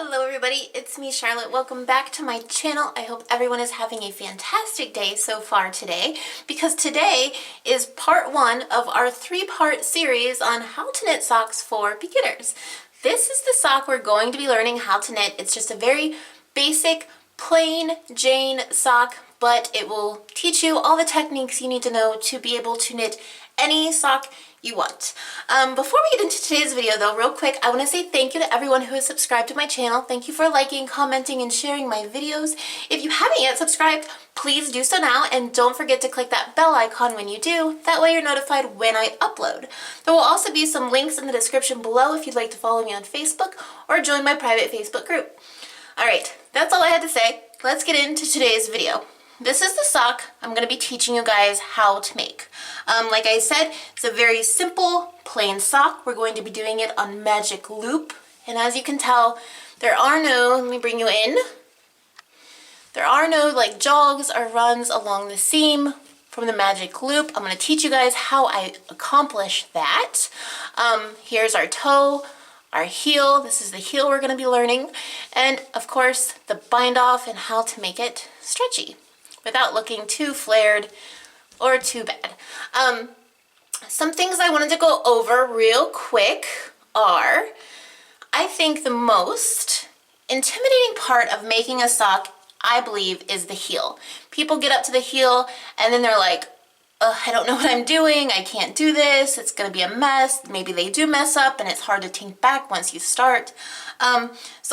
Hello everybody, it's me Charlotte. Welcome back to my channel. I hope everyone is having a fantastic day so far today, because today is part one of our three-part series on how to knit socks for beginners. This is the sock we're going to be learning how to knit. It's just a very basic, plain Jane sock, but it will teach you all the techniques you need to know to be able to knit any sock you want. Before we get into today's video though, real quick, I want to say thank you to everyone who has subscribed to my channel. Thank you for liking, commenting, and sharing my videos. If you haven't yet subscribed, please do so now, and don't forget to click that bell icon when you do. That way you're notified when I upload. There will also be some links in the description below if you'd like to follow me on Facebook or join my private Facebook group. Alright, that's all I had to say. Let's get into today's video. This is the sock I'm going to be teaching you guys how to make. Like I said, it's a very simple, plain sock. We're going to be doing it on magic loop. And as you can tell, there are no, let me bring you in, there are no like jogs or runs along the seam from the magic loop. I'm going to teach you guys how I accomplish that. Here's our toe, our heel. This is the heel we're going to be learning. And of course, the bind off and how to make it stretchy without looking too flared or too bad. Some things I wanted to go over real quick are, I think the most intimidating part of making a sock, I believe, is the heel. People get up to the heel and then they're like, I don't know what I'm doing, I can't do this, it's gonna be a mess. Maybe they do mess up and it's hard to think back once you start. So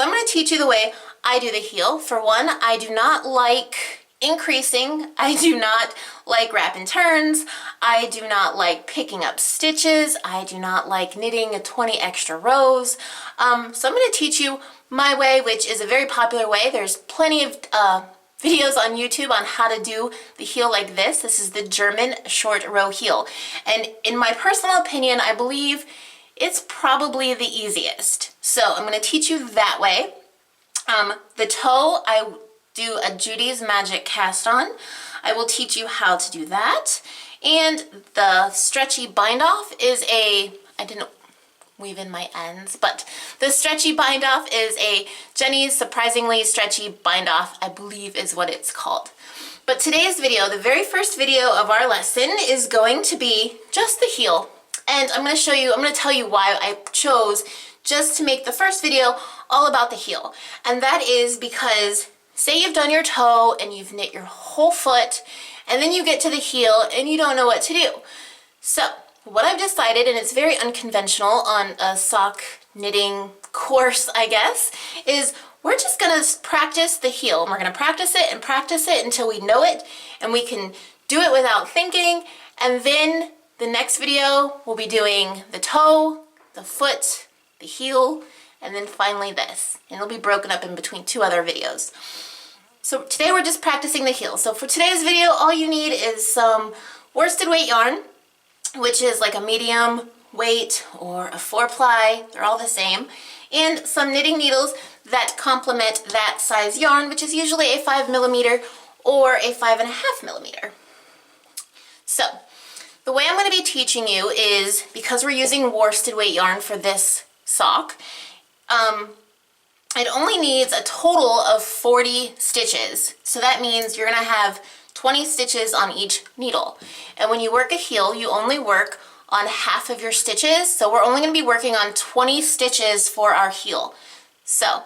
I'm gonna teach you the way I do the heel. For one, I do not like increasing. I do not like wrap and turns. I do not like picking up stitches. I do not like knitting 20 extra rows. So I'm going to teach you my way, which is a very popular way. There's plenty of videos on YouTube on how to do the heel like this. This is the German short row heel. And in my personal opinion, I believe it's probably the easiest. So I'm going to teach you that way. The toe, I do a Judy's Magic cast on. I will teach you how to do that. And the stretchy bind off is I didn't weave in my ends, but the stretchy bind off is a Jenny's Surprisingly Stretchy Bind Off, I believe is what it's called. But today's video, the very first video of our lesson, is going to be just the heel. And I'm going to tell you why I chose just to make the first video all about the heel. And that is because say you've done your toe and you've knit your whole foot, and then you get to the heel and you don't know what to do. So what I've decided, and it's very unconventional on a sock knitting course, I guess, is we're just gonna practice the heel. And we're gonna practice it until we know it and we can do it without thinking. And then the next video we'll be doing the toe, the foot, the heel, and then finally this. And it'll be broken up in between two other videos. So today we're just practicing the heel. So for today's video, all you need is some worsted weight yarn, which is like a medium weight or a 4-ply, they're all the same, and some knitting needles that complement that size yarn, which is usually a 5mm or a 5.5mm. So the way I'm going to be teaching you is, because we're using worsted weight yarn for this sock, it only needs a total of 40 stitches. So that means you're going to have 20 stitches on each needle. And when you work a heel, you only work on half of your stitches. So we're only going to be working on 20 stitches for our heel. So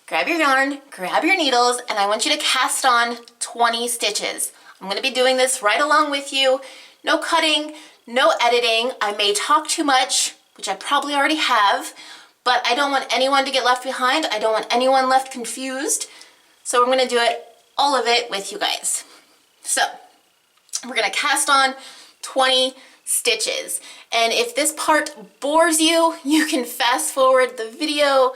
grab your yarn, grab your needles, and I want you to cast on 20 stitches. I'm going to be doing this right along with you. No cutting, no editing. I may talk too much, which I probably already have, but I don't want anyone to get left behind. I don't want anyone left confused. So we're going to do it, all of it, with you guys. So we're going to cast on 20 stitches. And if this part bores you, you can fast forward the video,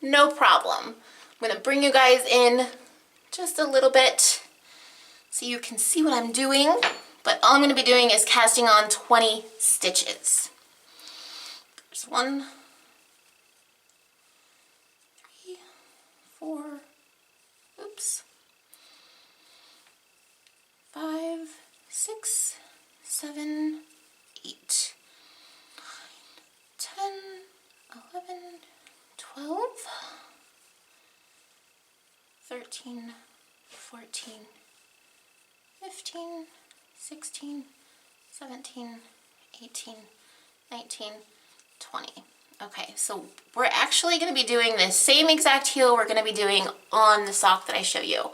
no problem. I'm going to bring you guys in just a little bit so you can see what I'm doing. But all I'm going to be doing is casting on 20 stitches. There's 1, 3, 4, oops, 5, 6, 7, 8, 9, 10, 11, 12, 13, 14, 15, 16, 17, 18, 19, 20. Okay, so we're actually going to be doing the same exact heel we're going to be doing on the sock that I show you.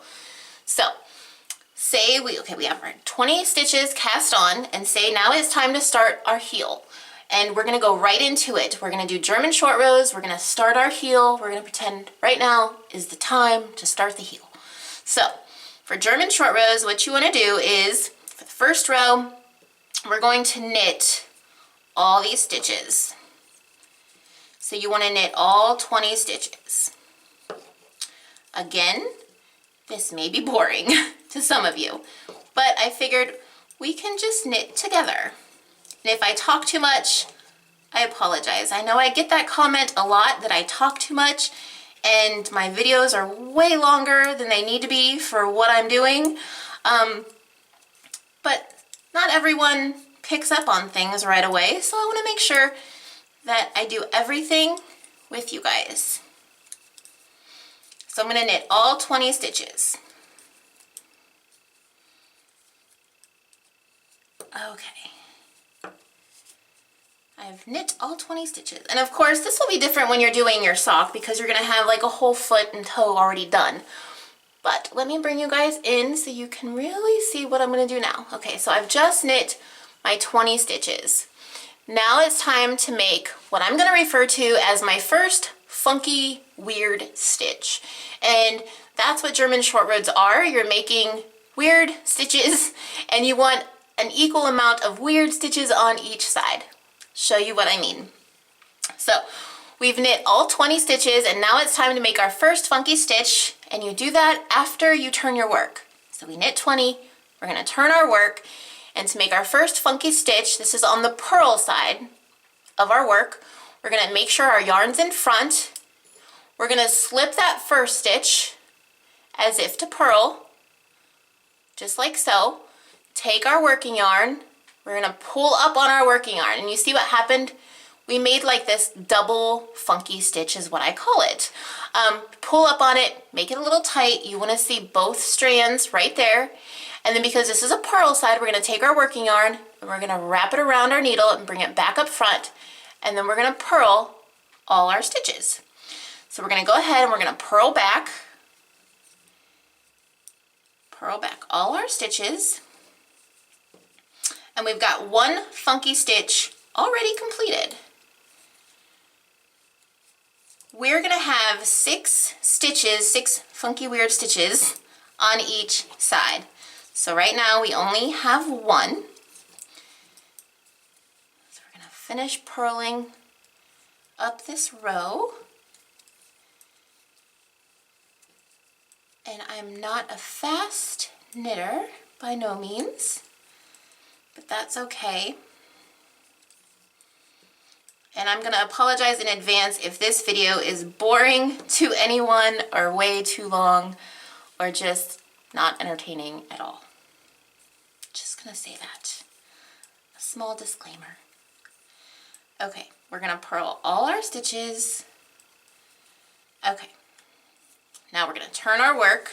So say we have our 20 stitches cast on, and say now it's time to start our heel. And we're going to go right into it. We're going to do German short rows. We're going to start our heel. We're going to pretend right now is the time to start the heel. So for German short rows, what you want to do is, for the first row, we're going to knit all these stitches. So you want to knit all 20 stitches. Again, this may be boring to some of you, but I figured we can just knit together. And if I talk too much, I apologize. I know I get that comment a lot that I talk too much and my videos are way longer than they need to be for what I'm doing. But not everyone picks up on things right away, so I want to make sure that I do everything with you guys. So I'm going to knit all 20 stitches. Okay. I've knit all 20 stitches. And of course, this will be different when you're doing your sock because you're going to have like a whole foot and toe already done. But let me bring you guys in so you can really see what I'm going to do now. Okay, so I've just knit my 20 stitches. Now it's time to make what I'm going to refer to as my first funky, weird stitch. And that's what German short rows are. You're making weird stitches and you want an equal amount of weird stitches on each side. Show you what I mean. So we've knit all 20 stitches and now it's time to make our first funky stitch, and you do that after you turn your work. So we knit 20, we're going to turn our work, and to make our first funky stitch, this is on the purl side of our work, we're going to make sure our yarn's in front. We're going to slip that first stitch as if to purl, just like so. Take our working yarn, we're going to pull up on our working yarn, and you see what happened? We made like this double funky stitch is what I call it. Pull up on it, make it a little tight. You want to see both strands right there. And then because this is a purl side, we're going to take our working yarn and we're going to wrap it around our needle and bring it back up front. And then we're going to purl all our stitches. So we're going to go ahead and we're going to purl back all our stitches. And we've got one funky stitch already completed. We're going to have 6 stitches, 6 funky weird stitches on each side. So right now we only have 1. So we're going to finish purling up this row. And I'm not a fast knitter by no means, but that's okay. And I'm going to apologize in advance if this video is boring to anyone or way too long or just not entertaining at all. Just going to say that. A small disclaimer. Okay, we're going to purl all our stitches. Okay, now we're going to turn our work.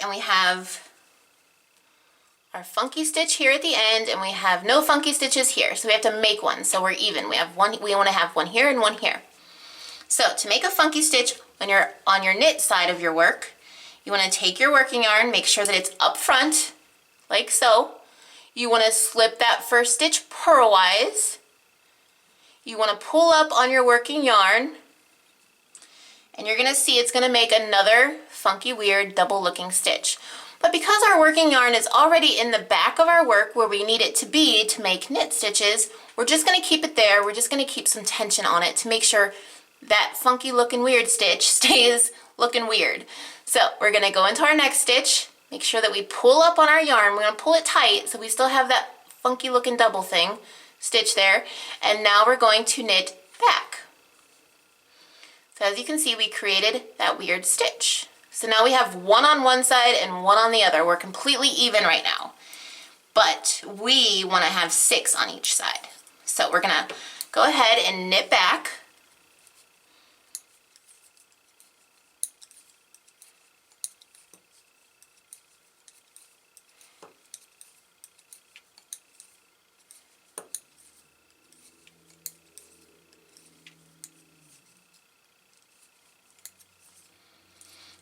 And we have our funky stitch here at the end, and we have no funky stitches here, so we have to make one so we're even. We want to have one here and one here. So to make a funky stitch when you're on your knit side of your work, you want to take your working yarn, make sure that it's up front like so. You want to slip that first stitch purlwise. You want to pull up on your working yarn, and you're going to see it's going to make another funky weird double looking stitch. But because our working yarn is already in the back of our work where we need it to be to make knit stitches, we're just going to keep it there. We're just going to keep some tension on it to make sure that funky looking weird stitch stays looking weird. So we're going to go into our next stitch, make sure that we pull up on our yarn. We're going to pull it tight so we still have that funky looking double thing stitch there. And now we're going to knit back. So as you can see, we created that weird stitch. So now we have one on one side and one on the other. We're completely even right now. But we want to have 6 on each side. So we're going to go ahead and knit back.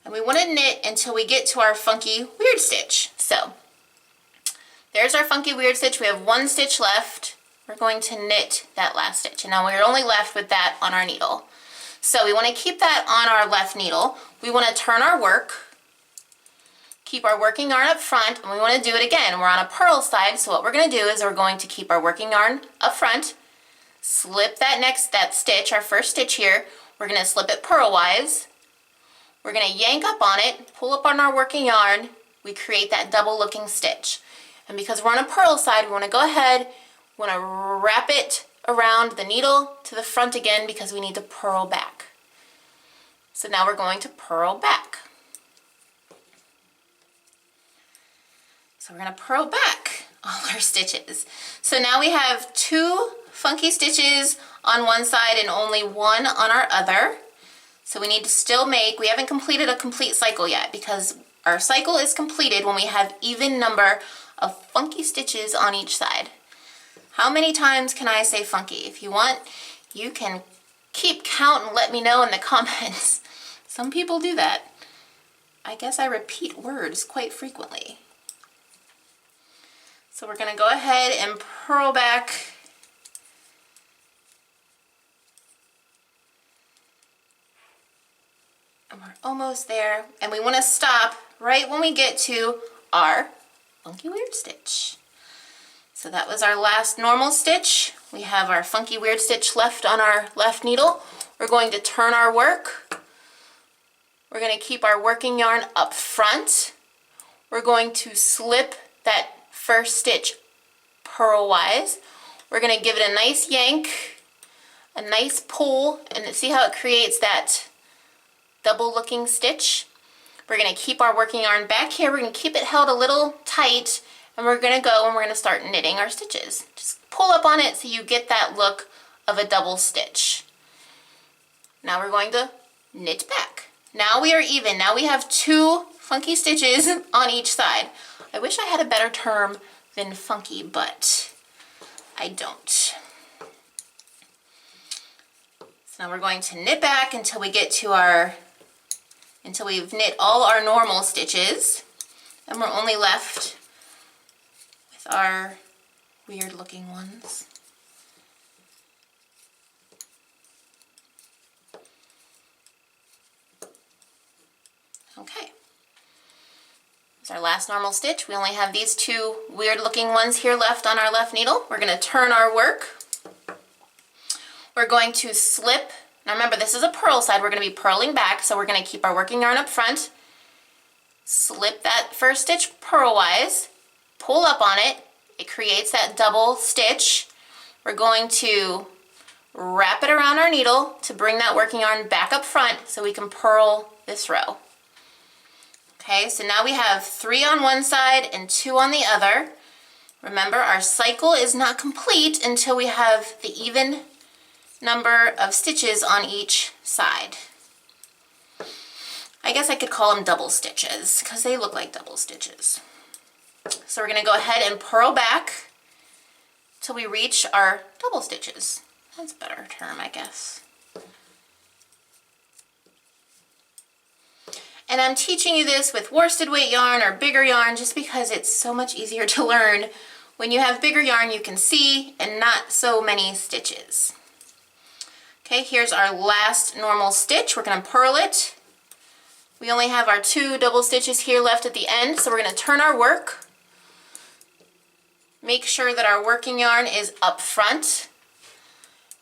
And we want to knit until we get to our funky weird stitch. So there's our funky weird stitch. We have one stitch left. We're going to knit that last stitch. And now we're only left with that on our needle. So we want to keep that on our left needle. We want to turn our work, keep our working yarn up front, and we want to do it again. We're on a purl side, so what we're going to do is we're going to keep our working yarn up front, slip that stitch, our first stitch here. We're going to slip it purlwise. We're going to yank up on it, pull up on our working yarn. We create that double looking stitch. And because we're on a purl side, we want to go ahead, we want to wrap it around the needle to the front again because we need to purl back. So now we're going to purl back. So we're going to purl back all our stitches. So now we have 2 funky stitches on one side and only 1 on our other. So we need to still we haven't completed a complete cycle yet because our cycle is completed when we have even number of funky stitches on each side. How many times can I say funky? If you want, you can keep count and let me know in the comments. Some people do that. I guess I repeat words quite frequently. So we're going to go ahead and purl back. And we're almost there. And we want to stop right when we get to our funky weird stitch. So that was our last normal stitch. We have our funky weird stitch left on our left needle. We're going to turn our work. We're going to keep our working yarn up front. We're going to slip that first stitch purlwise. We're going to give it a nice yank, a nice pull, and see how it creates that double looking stitch. We're going to keep our working yarn back here. We're going to keep it held a little tight, and we're going to go and we're going to start knitting our stitches. Just pull up on it so you get that look of a double stitch. Now we're going to knit back. Now we are even. Now we have 2 funky stitches on each side. I wish I had a better term than funky, but I don't. So now we're going to knit back until we get to until we've knit all our normal stitches, and we're only left with our weird looking ones. Okay. It's our last normal stitch. We only have these 2 weird looking ones here left on our left needle. We're going to turn our work. We're going to slip. Now remember, this is a purl side. We're going to be purling back, so we're going to keep our working yarn up front. Slip that first stitch purlwise. Pull up on it. It creates that double stitch. We're going to wrap it around our needle to bring that working yarn back up front so we can purl this row. Okay, so now we have 3 on one side and 2 on the other. Remember, our cycle is not complete until we have the even number of stitches on each side. I guess I could call them double stitches because they look like double stitches. So we're going to go ahead and purl back till we reach our double stitches. That's a better term, I guess. And I'm teaching you this with worsted weight yarn or bigger yarn just because it's so much easier to learn. When you have bigger yarn, you can see and not so many stitches. Okay, here's our last normal stitch. We're going to purl it. We only have our 2 double stitches here left at the end, so we're going to turn our work. Make sure that our working yarn is up front.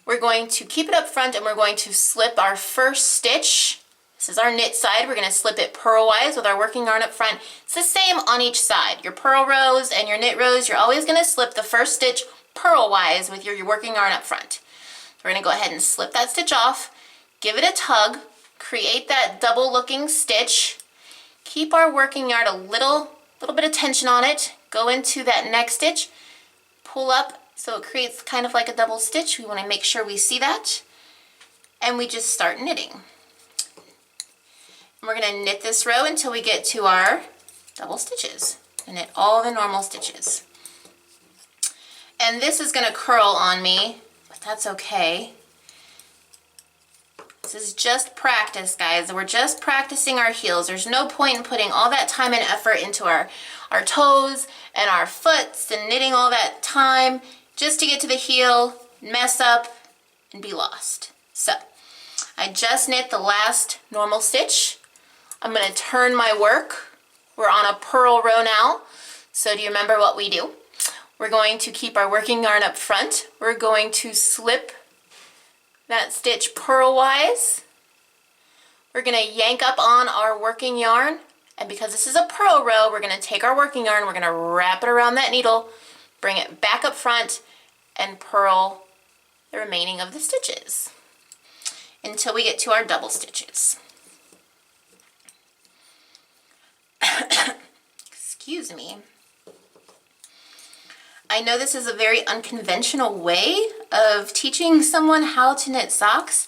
We're going to keep it up front and we're going to slip our first stitch. This is our knit side. We're going to slip it purlwise with our working yarn up front. It's the same on each side. Your purl rows and your knit rows, you're always going to slip the first stitch purlwise with your working yarn up front. We're going to go ahead and slip that stitch off, give it a tug, create that double looking stitch, keep our working yarn a little bit of tension on it, go into that next stitch, pull up so it creates kind of like a double stitch. We want to make sure we see that, and we just start knitting. And we're going to knit this row until we get to our double stitches and knit all the normal stitches. And this is going to curl on me, but that's okay. This is just practice, guys. We're just practicing our heels. There's no point in putting all that time and effort into our toes and our foots and knitting all that time just to get to the heel, mess up, and be lost. So I just knit the last normal stitch. I'm going to turn my work. We're on a purl row now. So do you remember what we do? We're going to keep our working yarn up front. We're going to slip that stitch purlwise. We're going to yank up on our working yarn, and because this is a purl row, we're going to take our working yarn, we're going to wrap it around that needle, bring it back up front, and purl the remaining of the stitches until we get to our double stitches. Excuse me. I know this is a very unconventional way of teaching someone how to knit socks.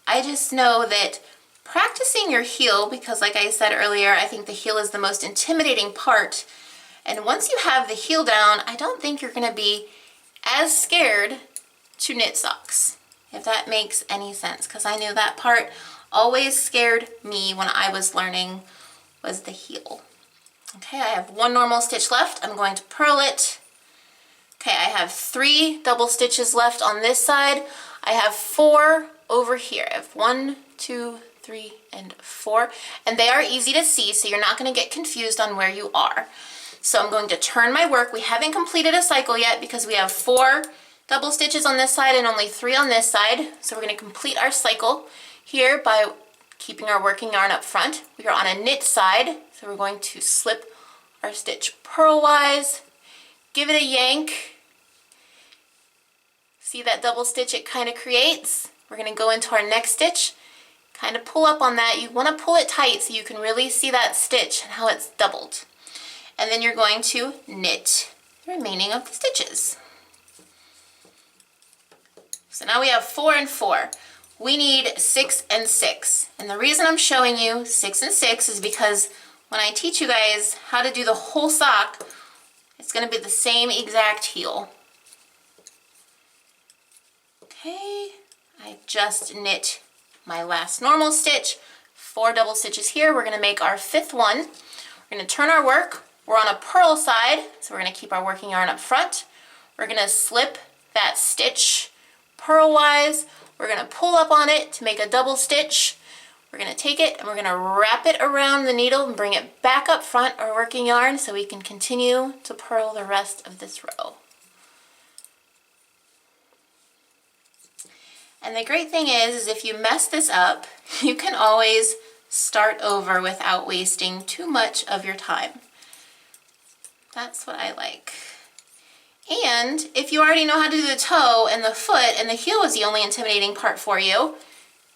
I just know that practicing your heel, because like I said earlier, I think the heel is the most intimidating part. And once you have the heel down, I don't think you're going to be as scared to knit socks, if that makes any sense, because I knew that part always scared me when I was learning was the heel. Okay, I have one normal stitch left. I'm going to purl it. Okay, I have 3 double stitches left on this side. I have 4 over here. I have 1, 2, 3, and 4. And they are easy to see, so you're not going to get confused on where you are. So I'm going to turn my work. We haven't completed a cycle yet because we have 4 double stitches on this side and only 3 on this side. So we're going to complete our cycle here by keeping our working yarn up front. We are on a knit side, so we're going to slip our stitch purlwise, give it a yank. See that double stitch it kind of creates? We're going to go into our next stitch, kind of pull up on that. You want to pull it tight so you can really see that stitch and how it's doubled. And then you're going to knit the remaining of the stitches. So now we have 4 and 4. We need 6 and 6. And the reason I'm showing you 6 and 6 is because when I teach you guys how to do the whole sock, it's going to be the same exact heel. Okay, I just knit my last normal stitch, 4 double stitches here. We're going to make our 5th one. We're going to turn our work. We're on a purl side, so we're going to keep our working yarn up front. We're going to slip that stitch purlwise. We're going to pull up on it to make a double stitch. We're going to take it and we're going to wrap it around the needle and bring it back up front, our working yarn, so we can continue to purl the rest of this row. And the great thing is if you mess this up, you can always start over without wasting too much of your time. That's what I like. And if you already know how to do the toe and the foot and the heel is the only intimidating part for you,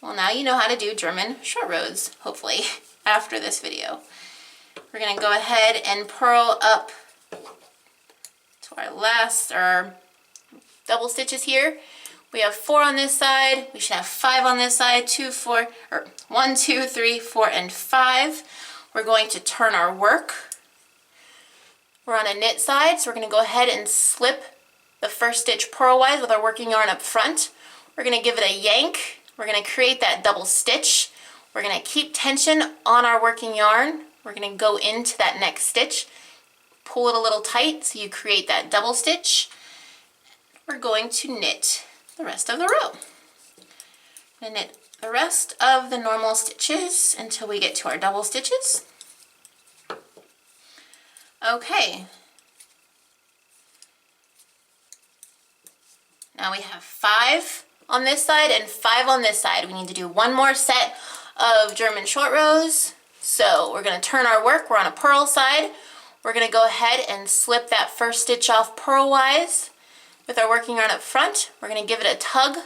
well, now you know how to do German short rows, hopefully, after this video. We're going to go ahead and purl up to our last, our double stitches here. We have 4 on this side. We should have 5 on this side. 2, 4, or 1, 2, 3, 4, and 5. We're going to turn our work. We're on a knit side, so we're going to go ahead and slip the first stitch purlwise with our working yarn up front. We're going to give it a yank. We're going to create that double stitch. We're going to keep tension on our working yarn. We're going to go into that next stitch, pull it a little tight so you create that double stitch. We're going to knit the rest of the row. I'm going to knit the rest of the normal stitches until we get to our double stitches. Okay. Now we have 5 on this side and 5 on this side. We need to do one more set of German short rows. So we're going to turn our work. We're on a purl side. We're going to go ahead and slip that first stitch off purlwise with our working yarn up front. We're going to give it a tug.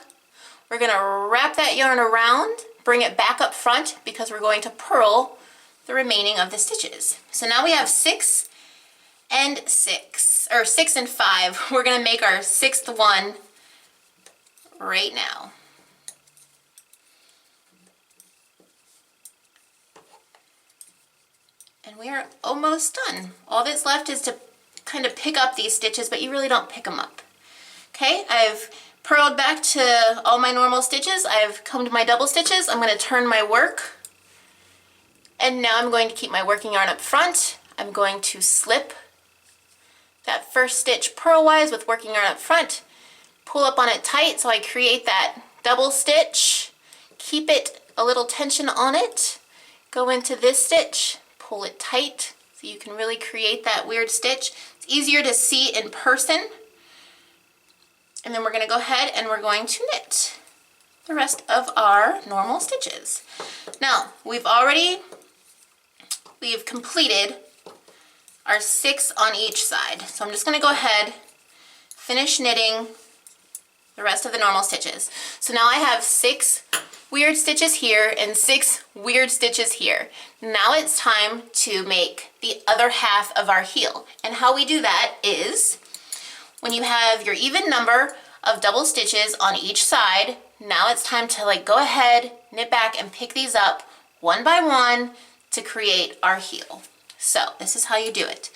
We're going to wrap that yarn around, bring it back up front because we're going to purl the remaining of the stitches. So now we have 6 and 6, or 6 and 5. We're going to make our 6th one right now. And we are almost done. All that's left is to kind of pick up these stitches, but you really don't pick them up. Okay, I've purled back to all my normal stitches. I've combed my double stitches. I'm going to turn my work. And now I'm going to keep my working yarn up front. I'm going to slip that first stitch purlwise with working yarn up front, pull up on it tight so I create that double stitch, keep it a little tension on it, go into this stitch, pull it tight so you can really create that weird stitch. It's easier to see in person. And then we're going to go ahead and we're going to knit the rest of our normal stitches. Now, we've completed our 6 on each side. So I'm just going to go ahead, finish knitting the rest of the normal stitches. So now I have 6 weird stitches here and 6 weird stitches here. Now it's time to make the other half of our heel. And how we do that is when you have your even number of double stitches on each side, now it's time to go ahead, knit back and pick these up one by one to create our heel. So this is how you do it.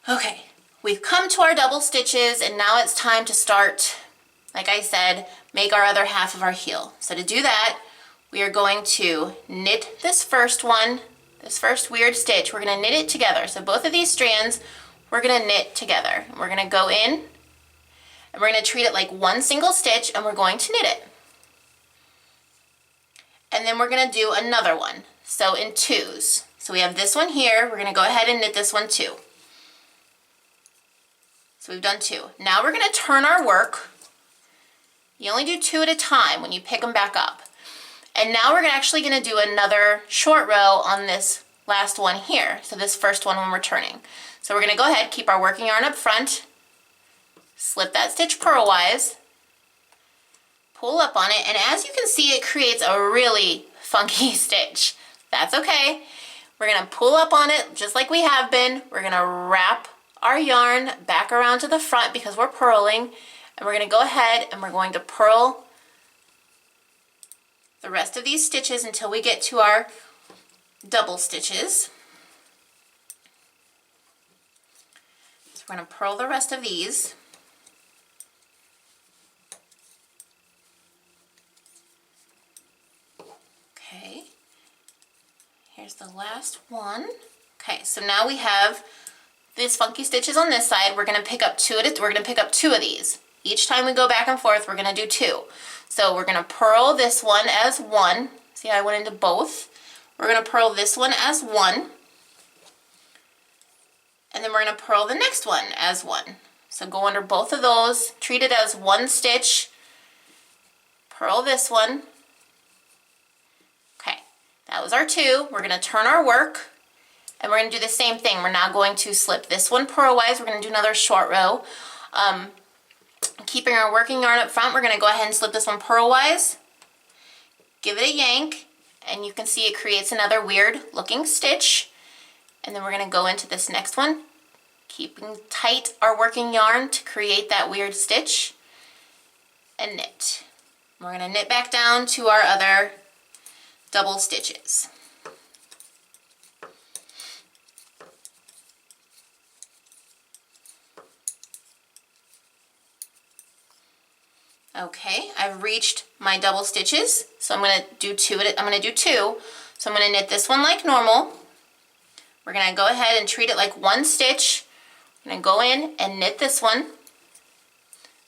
Okay, we've come to our double stitches and now it's time to start, like I said, make our other half of our heel. So to do that, we are going to knit this first one, this first weird stitch. We're going to knit it together. So both of these strands, we're going to knit together. We're going to go in and we're going to treat it like one single stitch and we're going to knit it. And then we're going to do another one. So in twos. So we have this one here. We're going to go ahead and knit this one too. So we've done 2. Now we're going to turn our work. You only do 2 at a time when you pick them back up. And now we're actually going to do another short row on this last one here. So this first one when we're turning. So we're going to go ahead, keep our working yarn up front, slip that stitch purlwise, pull up on it, and as you can see, it creates a really funky stitch. That's okay. We're going to pull up on it just like we have been. We're going to wrap our yarn back around to the front because we're purling. And we're going to go ahead and we're going to purl the rest of these stitches until we get to our double stitches. So we're going to purl the rest of these. Okay. Here's the last one. Okay, so now we have these funky stitches on this side. We're going to pick up 2 of these. Each time we go back and forth, we're going to do 2. So we're going to purl this one as 1. See how I went into both? We're going to purl this one as 1. And then we're going to purl the next one as 1. So go under both of those, treat it as one stitch, purl this one. Okay, that was our 2. We're going to turn our work and we're going to do the same thing. We're now going to slip this one purlwise. We're going to do another short row. Keeping our working yarn up front, we're going to go ahead and slip this one purlwise, give it a yank, and you can see it creates another weird looking stitch. And then we're going to go into this next one, keeping tight our working yarn to create that weird stitch, and knit. We're going to knit back down to our other double stitches. Okay, I've reached my double stitches, so I'm going to do 2. I'm going to do 2. So I'm going to knit this one like normal. We're going to go ahead and treat it like one stitch. I'm going to go in and knit this one.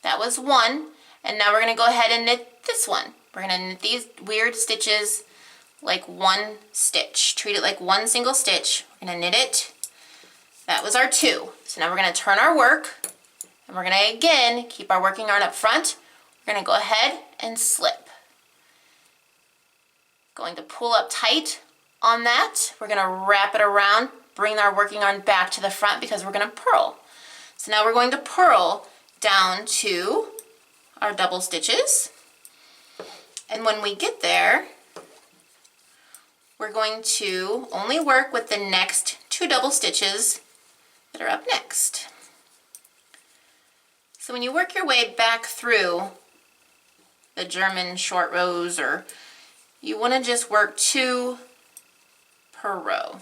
That was 1. And now we're going to go ahead and knit this one. We're going to knit these weird stitches like one stitch. Treat it like one single stitch. We're going to knit it. That was our 2. So now we're going to turn our work, and we're going to again keep our working yarn up front. We're going to go ahead and slip. Going to pull up tight on that. We're going to wrap it around, bring our working yarn back to the front because we're going to purl. So now we're going to purl down to our double stitches. And when we get there, we're going to only work with the next 2 double stitches that are up next. So when you work your way back through the German short rows, or you want to just work 2 per row,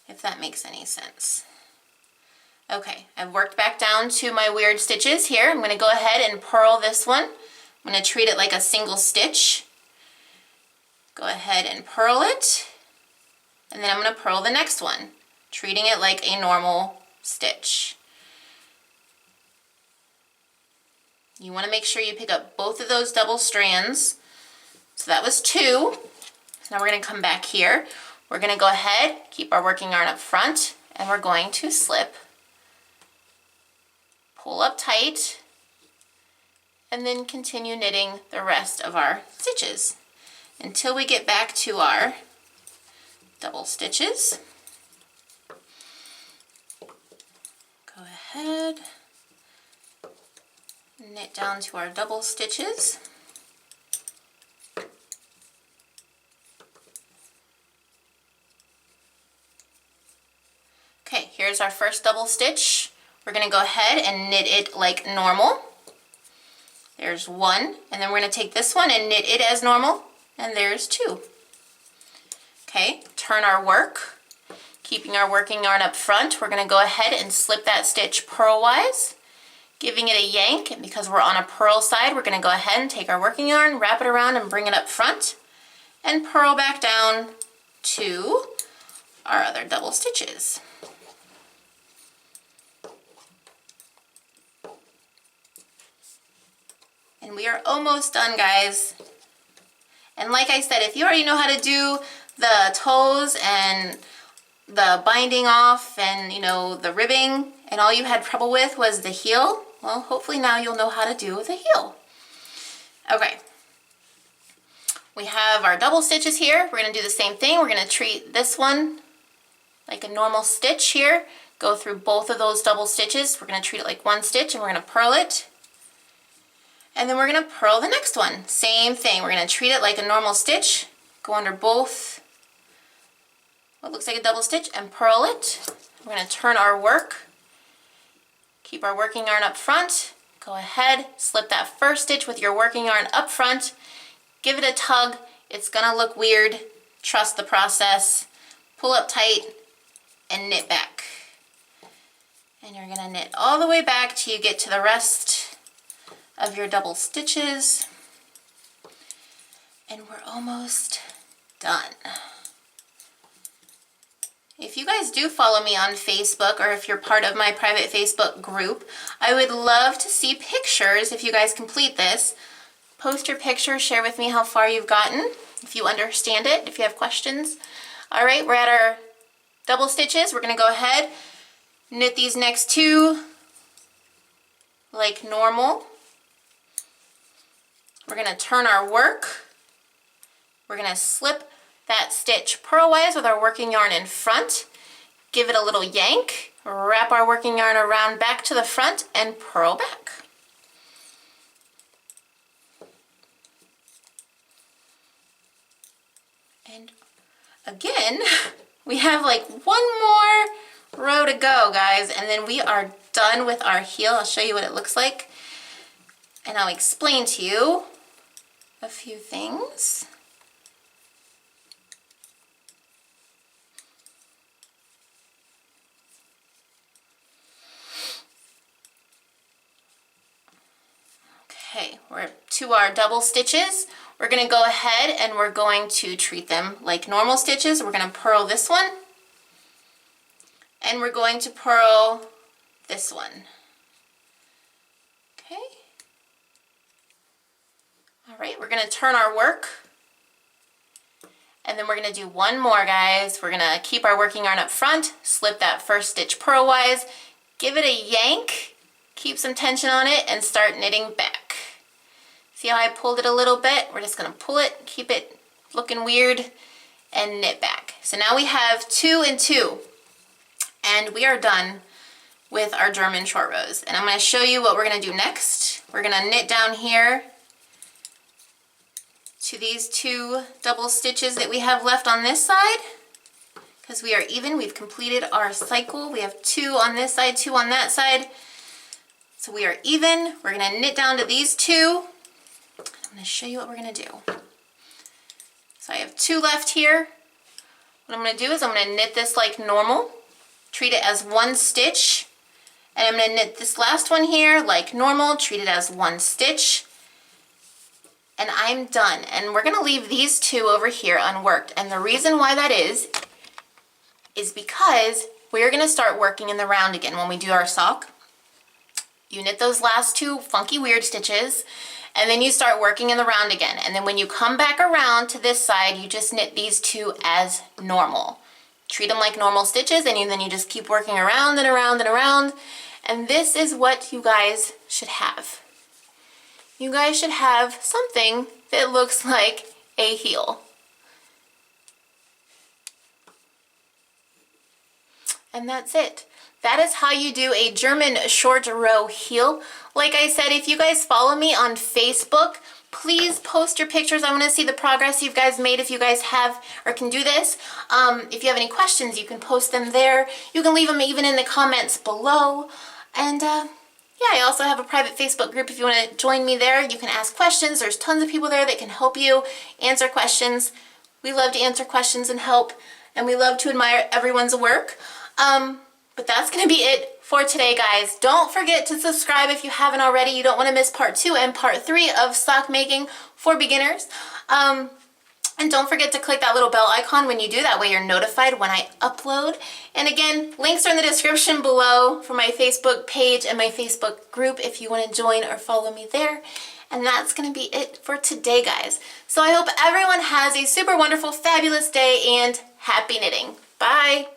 if that makes any sense. Okay, I've worked back down to my weird stitches here. I'm going to go ahead and purl this one. I'm going to treat it like a single stitch. Go ahead and purl it. And then I'm going to purl the next one, treating it like a normal stitch. You want to make sure you pick up both of those double strands. So that was 2. Now we're going to come back here. We're going to go ahead, keep our working yarn up front, and we're going to slip, pull up tight, and then continue knitting the rest of our stitches until we get back to our double stitches. Go ahead, knit down to our double stitches. Okay, here's our first double stitch. We're going to go ahead and knit it like normal. There's 1, and then we're going to take this one and knit it as normal, and there's 2. Okay, turn our work, keeping our working yarn up front. We're going to go ahead and slip that stitch purlwise, giving it a yank, and because we're on a purl side, we're going to go ahead and take our working yarn, wrap it around and bring it up front, and purl back down to our other double stitches. And we are almost done, guys. And like I said, if you already know how to do the toes and the binding off and, you know, the ribbing, and all you had trouble with was the heel, well, hopefully now you'll know how to do the heel. Okay. We have our double stitches here. We're going to do the same thing. We're going to treat this one like a normal stitch here. Go through both of those double stitches. We're going to treat it like one stitch, and we're going to purl it. And then we're going to purl the next one. Same thing. We're going to treat it like a normal stitch. Go under both what looks like a double stitch and purl it. We're going to turn our work. Keep our working yarn up front. Go ahead, slip that first stitch with your working yarn up front. Give it a tug. It's going to look weird. Trust the process. Pull up tight and knit back. And you're going to knit all the way back till you get to the rest of your double stitches, and we're almost done. If you guys do follow me on Facebook, or if you're part of my private Facebook group, I would love to see pictures if you guys complete this. Post your picture, share with me how far you've gotten, if you understand it, if you have questions. All right, we're at our double stitches. We're going to go ahead, knit these next 2 like normal. We're going to turn our work. We're going to slip that stitch purlwise with our working yarn in front. Give it a little yank. Wrap our working yarn around back to the front and purl back. And again, we have like 1 more row to go, guys, and then we are done with our heel. I'll show you what it looks like, and I'll explain to you a few things. Okay, we're to our double stitches. We're going to go ahead and we're going to treat them like normal stitches. We're going to purl this one, and we're going to purl this one. Okay. All right, we're going to turn our work, and then we're going to do 1 more, guys. We're going to keep our working yarn up front, slip that first stitch purlwise, give it a yank, keep some tension on it, and start knitting back. See how I pulled it a little bit? We're just going to pull it, keep it looking weird, and knit back. So now we have 2 and 2, and we are done with our German short rows. And I'm going to show you what we're going to do next. We're going to knit down here to these 2 double stitches that we have left on this side, because we are even. We've completed our cycle. We have 2 on this side, 2 on that side, so we are even. We're going to knit down to these 2. I'm going to show you what we're going to do. So I have 2 left here. What I'm going to do is I'm going to knit this like normal, treat it as 1 stitch, And I'm going to knit this last one here like normal, treat it as one stitch, and I'm done. And we're going to leave these two over here unworked. And the reason why that is because we're going to start working in the round again when we do our sock. You knit those last two funky weird stitches, and then you start working in the round again. And then when you come back around to this side, you just knit these two as normal. Treat them like normal stitches, and then you just keep working around and around and around. And this is what you guys should have. You guys should have something that looks like a heel. And that's it. That is how you do a German short row heel. Like I said, if you guys follow me on Facebook, please post your pictures. I want to see the progress you guys made if you guys have or can do this. If you have any questions, you can post them there. You can leave them even in the comments below. And yeah, I also have a private Facebook group. If you want to join me there, you can ask questions. There's tons of people there that can help you answer questions. We love to answer questions and help, and we love to admire everyone's work. But that's going to be it for today, guys. Don't forget to subscribe if you haven't already. You don't want to miss part 2 and part 3 of sock making for beginners. And don't forget to click that little bell icon when you do. That way you're notified when I upload. And again, links are in the description below for my Facebook page and my Facebook group if you want to join or follow me there. And that's going to be it for today, guys. So I hope everyone has a super wonderful, fabulous day, and happy knitting. Bye!